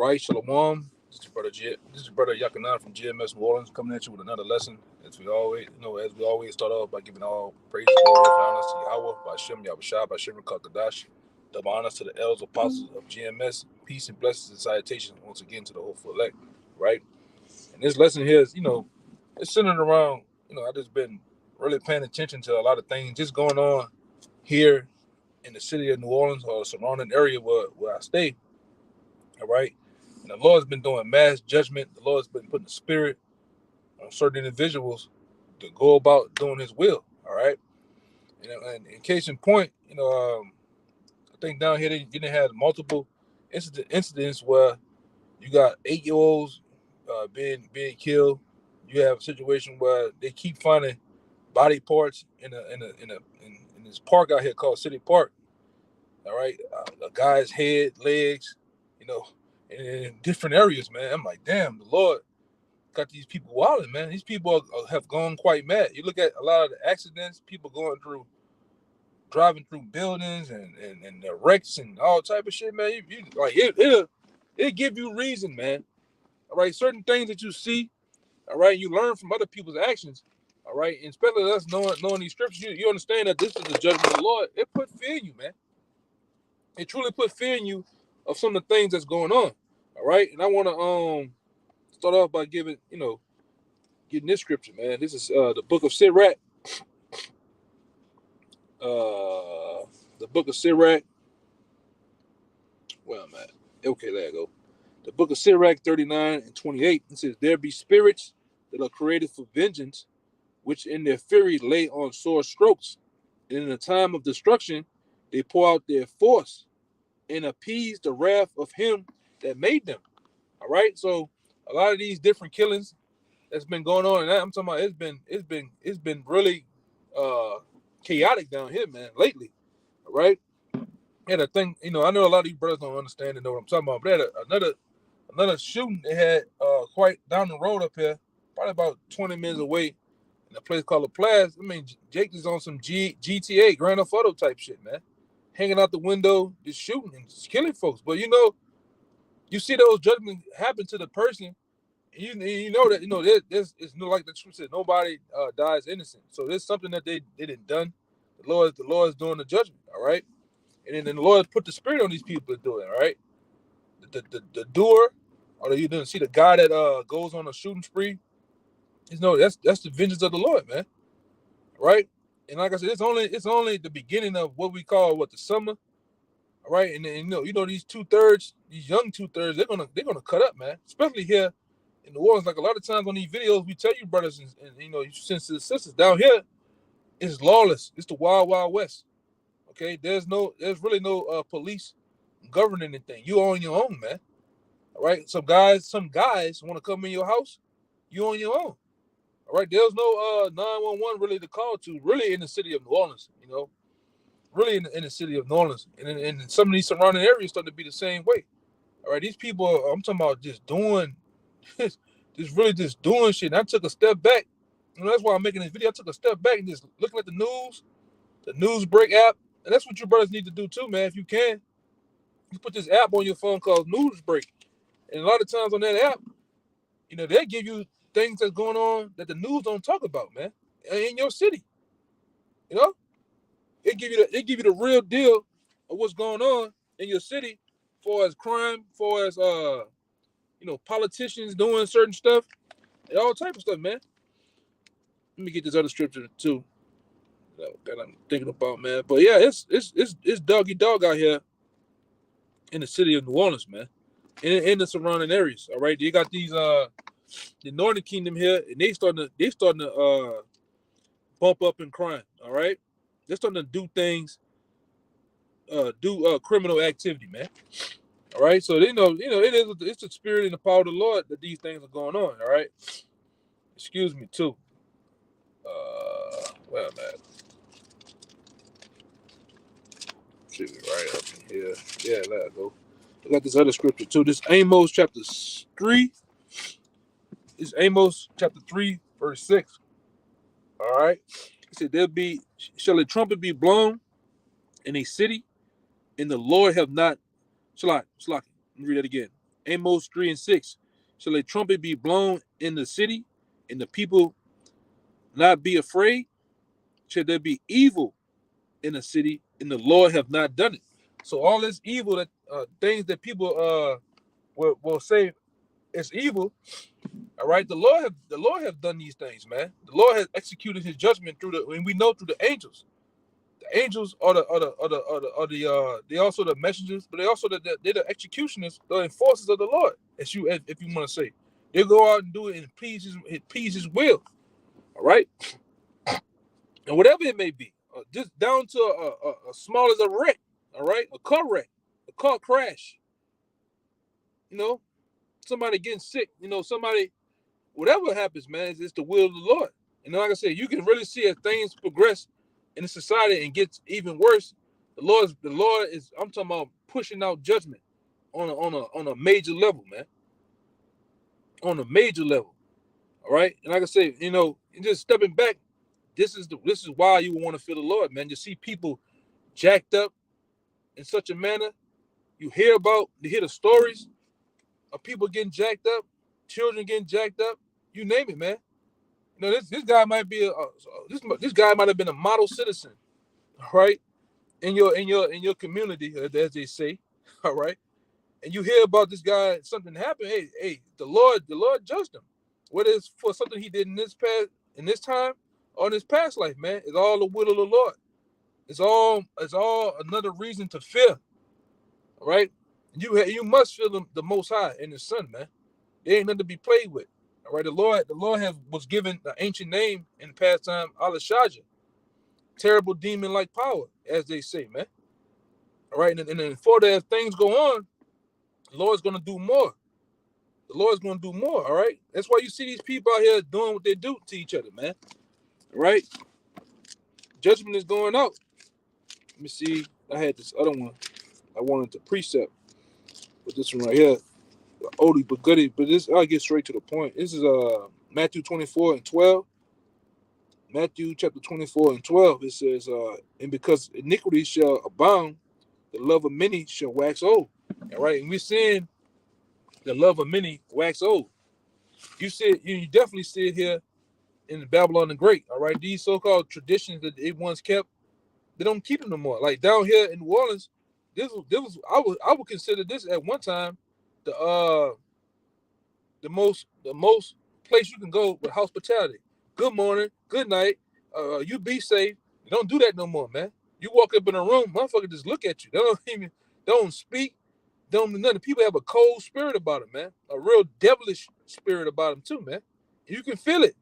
right, Shalom. This is brother Yakanan from GMS New Orleans coming at you with another lesson. As we always start off by giving all praise, glory, and honor to Yahweh, by Shem Yahushua, by Shem Kakadash. Double honors to the elders, apostles of GMS. Peace and blessings and salutations once again to the hopeful elect, right? And this lesson here is, it's centered around, I just been really paying attention to a lot of things just going on here in the city of New Orleans or the surrounding area where I stay. All right. And the Lord's been doing mass judgment. The Lord's been putting the spirit on certain individuals to go about doing his will. All right. And in case in point, I think down here they had multiple incidents where you got 8-year-olds being killed. You have a situation where they keep finding body parts in this park out here called City Park. All right, a guy's head, legs, in different areas, man. I'm like, damn, the Lord got these people wilding, man. These people have gone quite mad. You look at a lot of the accidents, people driving through buildings and the wrecks and all type of shit, man. You like it'll give you reason, man. All right, certain things that you see, all right, you learn from other people's actions, all right, and especially us knowing these scriptures, you understand that this is the judgment of the Lord. It put fear in you, man. It truly put fear in you of some of the things that's going on. All right. And I want to start off by getting this scripture, man. This is the book of Sirach. The book of Sirach. Where I'm at. Okay, there you go. The book of Sirach 39 and 28. It says, there be spirits that are created for vengeance, which in their fury lay on sore strokes. And in the time of destruction, they pour out their force and appease the wrath of him that made them. All right. So a lot of these different killings that's been going on, and I'm talking about it's been really chaotic down here, man, lately. All right. And a thing, I know a lot of these brothers don't understand and know what I'm talking about, but they had another shooting they had quite down the road up here, probably about 20 minutes away in a place called La Plaza. I mean, Jake is on some GTA, Grand Theft Auto type shit, man. Hanging out the window, just shooting and just killing folks. But you see those judgments happen to the person. You know that there's it's no, like the truth said, nobody dies innocent. So there's something that they didn't done. The Lord is doing the judgment. All right, and then the Lord put the spirit on these people to do it. All right, the doer, or you didn't see the guy that goes on a shooting spree. That's the vengeance of the Lord, man. Right, and like I said, it's only the beginning of what we call the summer. All right, and then, these 2/3, these young 2/3, they're gonna cut up, man. Especially here in New Orleans, like a lot of times on these videos, we tell you brothers and sisters down here, it's lawless. It's the wild, wild west. Okay, there's really no police governing anything. You on your own, man. All right, some guys want to come in your house. You on your own. All right, there's no 911 really to call to, really in the city of New Orleans. Really in the city of New Orleans, and some of these surrounding areas starting to be the same way. All right, these people, I'm talking about just doing, just doing shit. And I took a step back. That's why I'm making this video. I took a step back and just looking at the news break app, and that's what you brothers need to do too, man. If you can, you put this app on your phone called News Break, and a lot of times on that app, they give you things that's going on that the news don't talk about, man, in your city. It give you the real deal of what's going on in your city, as far as crime, as far as politicians doing certain stuff, and all type of stuff, man. Let me get this other scripture too that I'm thinking about, man. But yeah, it's doggy dog out here in the city of New Orleans, man, in the surrounding areas. All right, you got these the Northern Kingdom here, and they starting to bump up in crime. All right, they're starting to do things. Do criminal activity, man. All right, so it's the spirit and the power of the Lord that these things are going on. All right, excuse me too. Where I'm at, should be right up in here. Yeah, let it go. I got this other scripture too. This Amos chapter 3. This Amos chapter 3 verse 6. All right, it said shall a trumpet be blown in a city, and the Lord have not. Let me read that again. Amos 3:6. Shall a trumpet be blown in the city, and the people not be afraid? Shall there be evil in the city, and the Lord have not done it? So all this evil, that things that people will say it's evil. All right, the Lord have done these things, man. The Lord has executed His judgment through and we know through the angels. The angels they also the messengers, but they also they're the executioners, the enforcers of the Lord. If you want to say, they go out and do it and please His will. All right, and whatever it may be, just down to a small as a wreck. All right, a car wreck, a car crash. You know, somebody getting sick. You know, somebody, whatever happens, man, it's the will of the Lord. And like I said, you can really see as things progress in the society and gets even worse. The Lord is. I'm talking about pushing out judgment on a major level, man. On a major level. All right. And like I say, you know, just stepping back, this is why you want to fear the Lord, man. You see people jacked up in such a manner. You hear the stories of people getting jacked up, children getting jacked up. You name it, man. You know, this guy might be this guy might have been a model citizen, right? In your community, as they say, all right. And you hear about this guy, something happened. Hey, the Lord judged him. Whether it's for something he did in this time, or in his past life, man, it's all the will of the Lord. It's all another reason to fear. All right. You must fear the Most High and His Son, man. There ain't nothing to be played with. All right. The Lord was given the ancient name in the past time, Al-Shaja, terrible demon-like power, as they say, man. All right. And then for that, things go on, the Lord's gonna do more. The Lord's gonna do more. All right. That's why you see these people out here doing what they do to each other, man. All right. Judgment is going out. Let me see. I had this other one. I wanted to precept, but this one right here, oldie but goodie. But this, I'll get straight to the point. This is Matthew 24:12. Matthew chapter 24:12. It says, and because iniquity shall abound, the love of many shall wax old. All right, and we're seeing the love of many wax old. You definitely see it here in Babylon the Great. All right, these so-called traditions that they once kept, they don't keep them no more. Like down here in New Orleans, I would consider this at one time the most place you can go with hospitality. Good morning, good night. You be safe. You don't do that no more, man. You walk up in a room, motherfucker just look at you. They don't speak, don't do nothing. People have a cold spirit about them, man. A real devilish spirit about them too, man. You can feel it.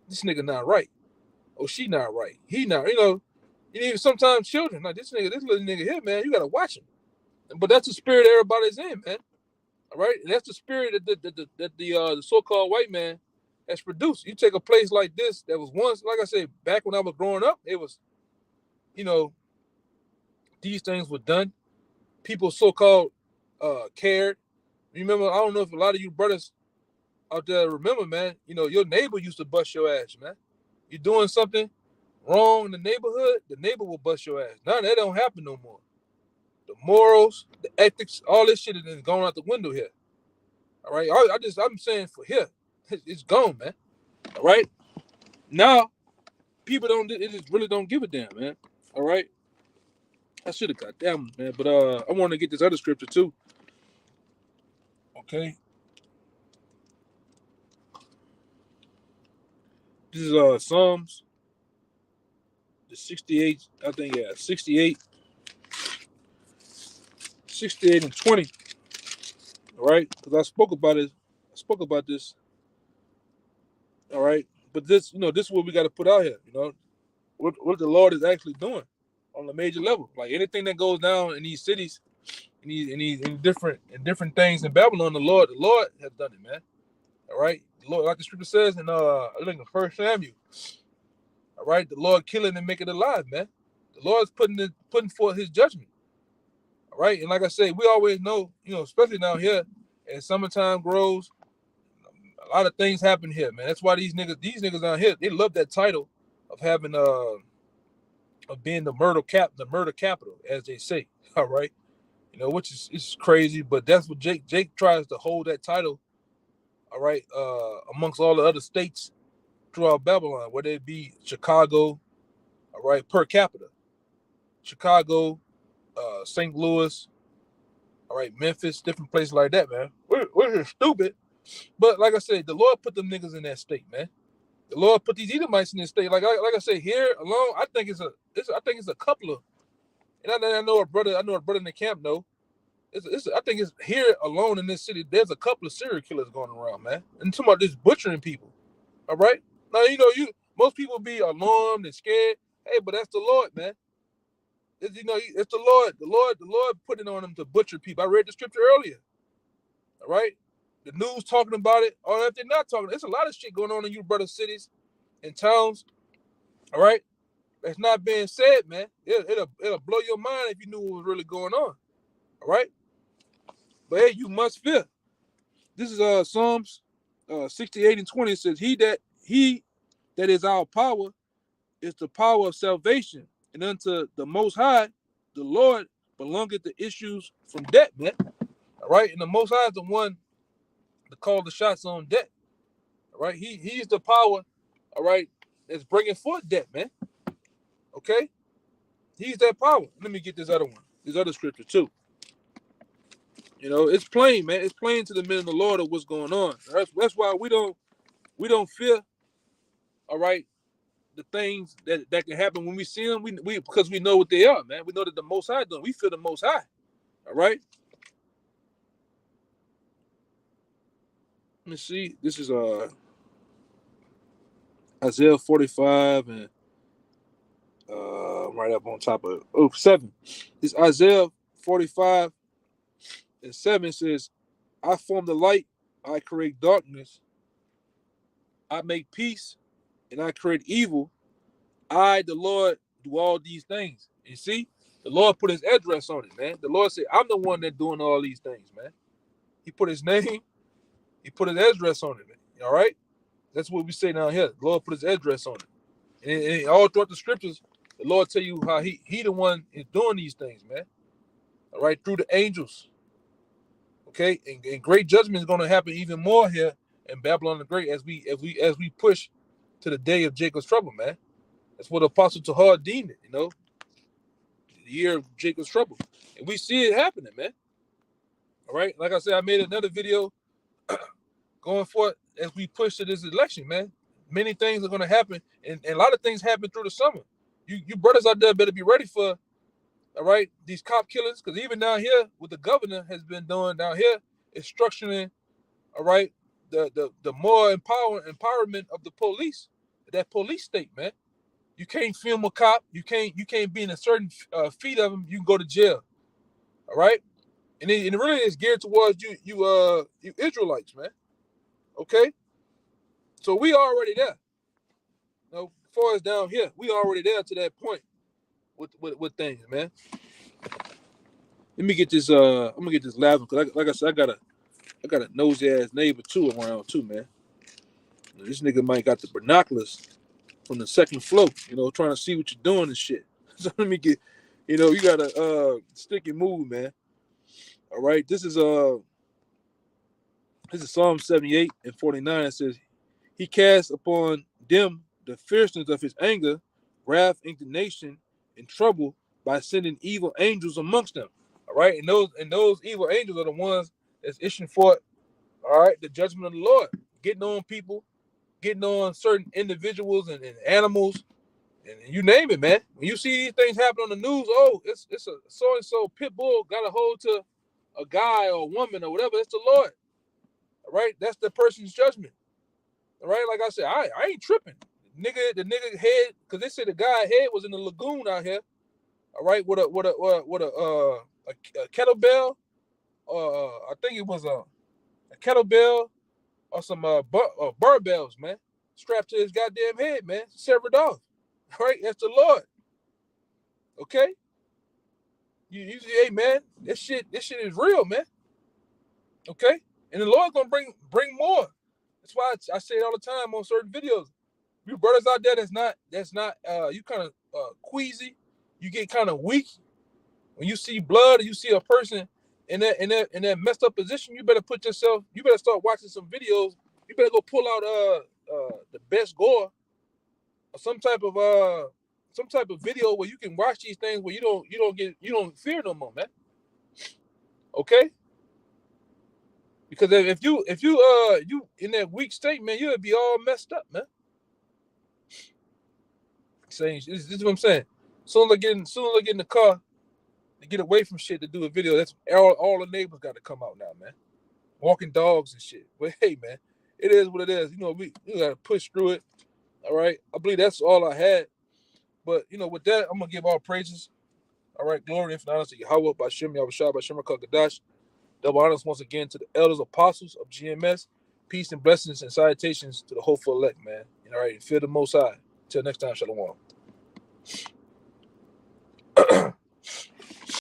This nigga not right. Oh, she not right. He not. You know, even sometimes children like this little nigga here, man. You gotta watch him. But that's the spirit everybody's in, man. All right, and that's the spirit that the so-called white man has produced. You take a place like this that was once, like I said, back when I was growing up, it was, you know, these things were done. People so-called cared. Remember, I don't know if a lot of you brothers out there remember, man. You know, your neighbor used to bust your ass, man. You're doing something wrong in the neighbor will bust your ass. Now that don't happen no more. The morals, the ethics, all this shit is going out the window here. All right, I'm saying for here, it's gone, man. All right, now people just really don't give a damn, man. All right, I should have got that one, man, but I want to get this other scripture too. Okay, this is Psalms, the 68, I think, yeah, 68 and 20. All right, because I spoke about this. All right, but this, this is what we got to put out here. What the Lord is actually doing on a major level. Like anything that goes down in these cities, in different things in Babylon, the Lord has done it, man. All right, the Lord, like the scripture says in I think in 1 Samuel. All right, the Lord killing and making alive, man. The Lord's putting forth His judgment. All right, and like I say, we always know, especially down here, as summertime grows, a lot of things happen here, man. That's why these niggas down here, they love that title of having of being the murder capital, as they say. All right, which is crazy, but that's what Jake tries to hold that title, all right, amongst all the other states throughout Babylon, whether it be Chicago, all right, per capita, Chicago, St. Louis, all right, Memphis, different places like that, man. We're stupid, but like I said, the Lord put them niggas in that state, man. The Lord put these Edomites in this state. Like I said, here alone, I think it's a couple of, and I know a brother in the camp know. I think it's here alone in this city. There's a couple of serial killers going around, man. And talking about just butchering people. All right. Now most people be alarmed and scared. Hey, but that's the Lord, man. It's the Lord. The Lord put it on them to butcher people. I read the scripture earlier. All right. The news talking about it, or if they're not talking, there's a lot of shit going on in you brother cities and towns. All right. That's not being said, man. It'll blow your mind if you knew what was really going on. All right. But hey, you must fear. This is Psalms 68 and 20. It says, He that is our power is the power of salvation, and unto the Most High, the Lord, belongeth the issues from death, man. All right, and the Most High is the one to call the shots on death. All right, he's the power. All right, that's bringing forth death, man. Okay, he's that power. Let me get this other one. This other scripture too. It's plain, man. It's plain to the men of the Lord of what's going on. That's why we don't fear. All right, the things that can happen when we see them. We because we know what they are, man. We know that the Most High doing. We fear the Most High. All right. Let me see. This is Isaiah 45 and right up on top of 7. This Isaiah 45 and 7 says, I form the light, I create darkness, I make peace, and I create evil. I, the Lord, do all these things. You see, the Lord put his address on it, man. The Lord said, I'm the one that's doing all these things, man. He put his name, he put his address on it, man. All right? That's what we say down here. The Lord put his address on it. And all throughout the scriptures, the Lord tell you how he the one is doing these things, man. All right, through the angels. Okay, and great judgment is going to happen even more here in Babylon the Great as we push to the day of Jacob's trouble, man. That's what Apostle Tahar deemed it, the year of Jacob's trouble, and we see it happening, man. All right, like I said, I made another video going forth as we push to this election, man. Many things are going to happen, and a lot of things happen through the summer. You brothers out there better be ready for. All right, these cop killers, because even down here, what the governor has been doing down here is structuring, all right, the more empowerment of the police, that police state, man. You can't film a cop, you can't be in a certain feet of them, you can go to jail. All right, and it really is geared towards you Israelites, man. Okay, so we already there. As far as down here, we already there to that point with things, man. Let me get this. I'm gonna get this laughing because, like I said, I got a nosy ass neighbor too around too, man. This nigga might got the binoculars from the second floor, trying to see what you're doing and shit. So let me get, you got to stick and move, man. All right, this is Psalm 78 and 49. It says, He casts upon them the fierceness of his anger, wrath, indignation, and trouble by sending evil angels amongst them. All right, and those evil angels are the ones that's issuing forth, all right, the judgment of the Lord, getting on people, getting on certain individuals and animals, and you name it, man. When you see these things happen on the news, it's a so and so pit bull got a hold to a guy or a woman or whatever. It's the Lord. All right, that's the person's judgment. All right, like I said, I ain't tripping. The nigga head, because they said the guy head was in the lagoon out here. All right, with a kettlebell. I think it was a kettlebell or some barbells, man, strapped to his goddamn head, man, severed off. All right, that's the Lord. Okay, you hey, man, this shit is real, man. Okay, and the Lord's gonna bring more. That's why I say it all the time on certain videos. You brothers out there that's not you kind of queasy, you get kind of weak. When you see blood, or you see a person in that messed up position, you better start watching some videos. You better go pull out the best gore, or some type of video where you can watch these things where you don't fear no more, man. Okay? Because if you in that weak state, man, you'll be all messed up, man. Saying this is what I'm saying. Soon as I get in the car to get away from shit to do a video, that's all the neighbors got to come out now, man. Walking dogs and shit. But hey, man, it is what it is. You know, we got to push through it. All right. I believe that's all I had. But, you know, with that, I'm going to give all praises. All right. Glory and honor to Yahweh, Bashem, Yahushua, Bashem, Kakadash. Double honors once again to the elders, apostles of GMS. Peace and blessings and salutations to the hopeful elect, man. All right. Fear the Most High. Until next time, Shalom.